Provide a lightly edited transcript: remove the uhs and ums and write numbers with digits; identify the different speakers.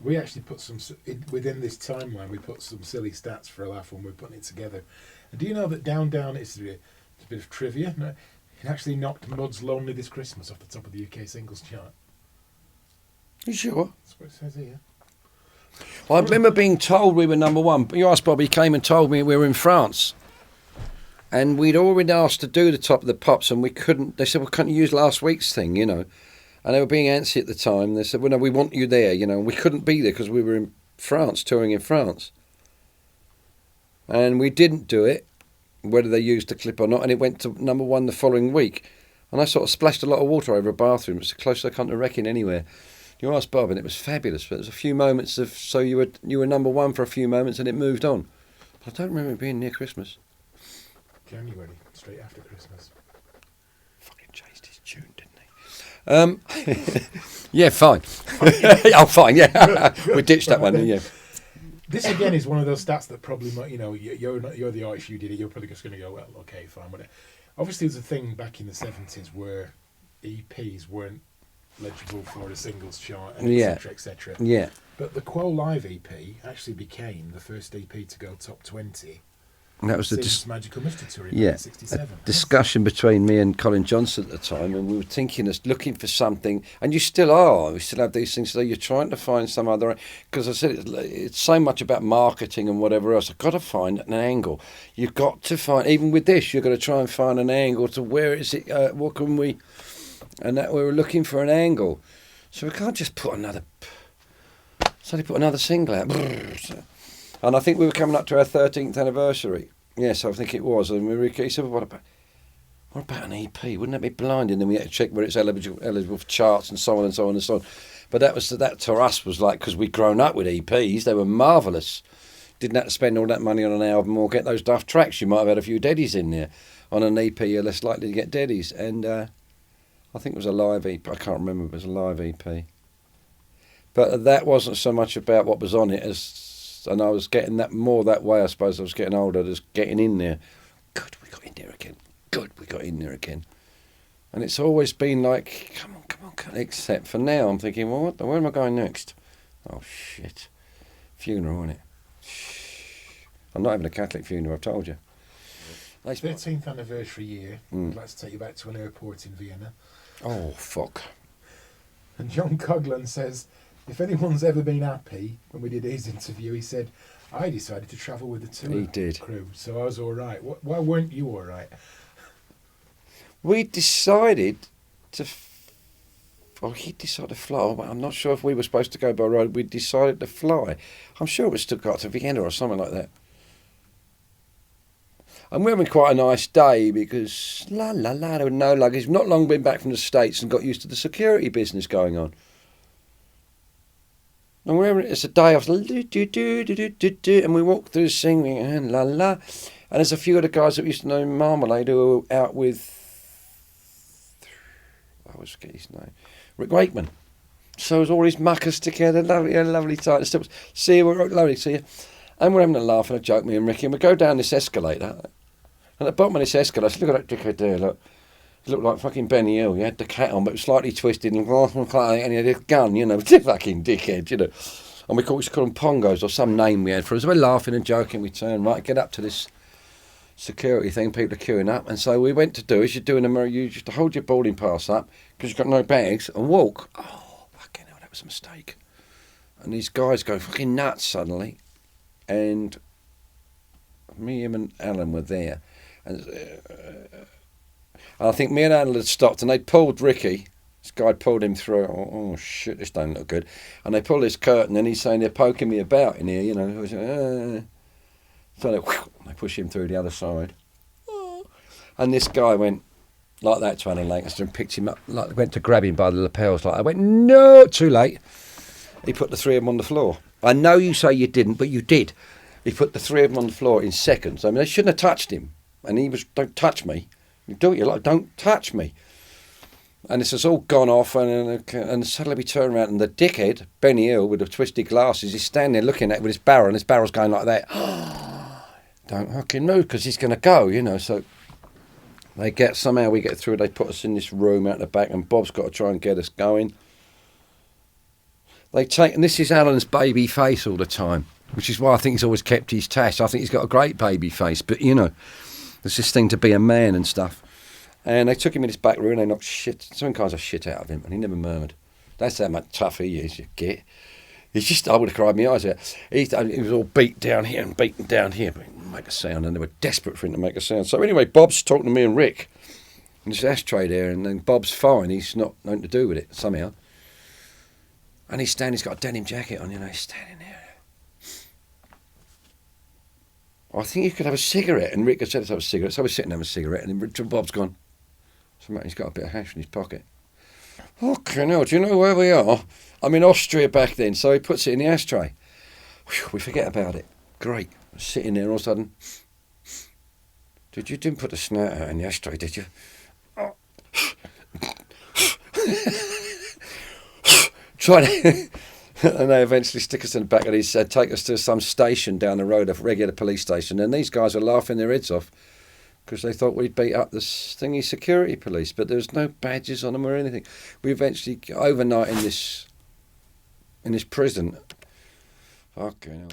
Speaker 1: We actually put within this timeline. We put some silly stats for a laugh when we're putting it together. And do you know that Down Down is a bit of trivia? No, it actually knocked Mud's "Lonely This Christmas" off the top of the UK singles chart.
Speaker 2: You sure?
Speaker 1: That's what it says here.
Speaker 2: I remember being told we were number one. You asked Bobby, came and told me we were in France. And we'd already asked to do the Top of the Pops and we couldn't. They said, well, can't you use last week's thing, you know? And they were being antsy at the time. They said, well, no, we want you there, you know. And we couldn't be there because we were in France, touring in France. And we didn't do it, whether they used the clip or not. And it went to number one the following week. And I sort of splashed a lot of water over a bathroom. It's the closest I come to wrecking anywhere. You asked Bob, and it was fabulous. But there was a few moments of, so you were number one for a few moments, and it moved on. But I don't remember it being near Christmas.
Speaker 1: January, straight after Christmas.
Speaker 2: Fucking changed his tune, didn't he? Yeah, fine. Oh, fine. Yeah, we ditched that one. Yeah.
Speaker 1: This again is one of those stats that probably, you know, you're the artist, you did it. You're probably just going to go, well, okay, fine. But obviously, there's a thing back in the 70s where EPs weren't legible for a singles chart, and etc., etc.
Speaker 2: Yeah.
Speaker 1: But the Quo Live EP actually became the first EP to go top 20.
Speaker 2: And that was
Speaker 1: the Magical Mystery Tour in 1967.
Speaker 2: Discussion between me and Colin Johnson at the time, and we were thinking of looking for something, and you still are. We still have these things. So you're trying to find some other, because I said it's so much about marketing and whatever else. I've got to find an angle. You've got to find, even with this, you've got to try and find an angle to where is it, what can we, and that we were looking for an angle. So we can't just put another single out. And I think we were coming up to our 13th anniversary. Yes, I think it was. And he said, what about an EP? Wouldn't that be blinding? And we had to check where it's eligible for charts and so on and so on and so on. But that to us was like, because we'd grown up with EPs, they were marvellous. Didn't have to spend all that money on an album or get those daft tracks. You might have had a few deadies in there. On an EP, you're less likely to get deadies. And I think it was a live EP. I can't remember if it was a live EP. But that wasn't so much about what was on it and I was getting that more that way, I suppose. I was getting older, just getting in there. Good, we got in there again. Good, we got in there again. And it's always been like, come on. Except for now, I'm thinking, well, where am I going next? Oh, shit. Funeral, isn't it? Shh. I'm not having a Catholic funeral, I've told you.
Speaker 1: 13th anniversary year. I'd like to take you back to an airport in Vienna.
Speaker 2: Oh, fuck.
Speaker 1: And John Coughlin says, if anyone's ever been happy, when we did his interview, he said, I decided to travel with the tour crew, so I was all right. Why weren't you all right?
Speaker 2: We decided to... Well, he decided to fly. I'm not sure if we were supposed to go by road. We decided to fly. I'm sure it was Stuttgart to Vienna or something like that. And we were having quite a nice day because, there were no luggage. Not long been back from the States and got used to the security business going on. And it's a day after, and we walked through singing, and la la. And there's a few other guys that we used to know in Marmalade who were out with, I always forget his name, Rick Wakeman. So it was all these muckers together, lovely time. See you, lovely, see you. And we're having a laugh and a joke, me and Ricky, and we go down this escalator. And at the bottom of this escalator, look at that dickhead there, look. He looked like fucking Benny Hill. He had the cat on, but slightly twisted, and he had a gun, you know. Fucking dickhead, you know. And we used to call them Pongos, or some name we had for us. We're laughing and joking. We turn right, get up to this security thing. People are queuing up, and so we went to do is you just hold your boarding pass up because you've got no bags and walk. Oh, fucking hell, that was a mistake. And these guys go fucking nuts suddenly, and me, him, and Alan were there, and I think me and Alan had stopped, and they'd pulled Ricky. This guy pulled him through. Oh shit, this don't look good. And they pulled this curtain, and he's saying they're poking me about in here, you know. So they push him through the other side. And this guy went like that to Alan Lancaster and picked him up, like went to grab him by the lapels. Like I went, no, too late. He put the three of them on the floor. I know you say you didn't, but you did. He put the three of them on the floor in seconds. I mean, they shouldn't have touched him. And he was, don't touch me. You do what you like, don't touch me. And this has all gone off, and suddenly we turn around, and the dickhead, Benny Hill, with the twisted glasses, is standing there looking at it with his barrel, and his barrel's going like that. Don't fucking move, because he's going to go, you know. So somehow we get through, they put us in this room out the back, and Bob's got to try and get us going. And this is Alan's baby face all the time, which is why I think he's always kept his tash. I think he's got a great baby face, but you know, there's this thing to be a man and stuff. And they took him in his back room and they knocked some kinds of shit out of him, and he never murmured. That's how much tough he is, you git. He's just, I would have cried my eyes out. He was all beat down here and beaten down here, but he didn't make a sound, and they were desperate for him to make a sound. So anyway, Bob's talking to me and Rick, and there's an ashtray there, and then Bob's fine. He's not nothing to do with it somehow. And he's got a denim jacket on, you know, he's standing there. I think you could have a cigarette, and Rick had said let's have a cigarette, so I was sitting there with a cigarette, and then Bob's gone. So he's got a bit of hash in his pocket. Okay, now, do you know where we are? I'm in Austria back then, so he puts it in the ashtray. Whew, we forget about it. Great. Sitting there all of a sudden. You didn't put the snout out in the ashtray, did you? Oh. Try to... And they eventually stick us in the back of his take us to some station down the road, a regular police station, and these guys were laughing their heads off because they thought we'd beat up the thingy security police, but there was no badges on them or anything. We eventually overnight in this prison. Fucking hell.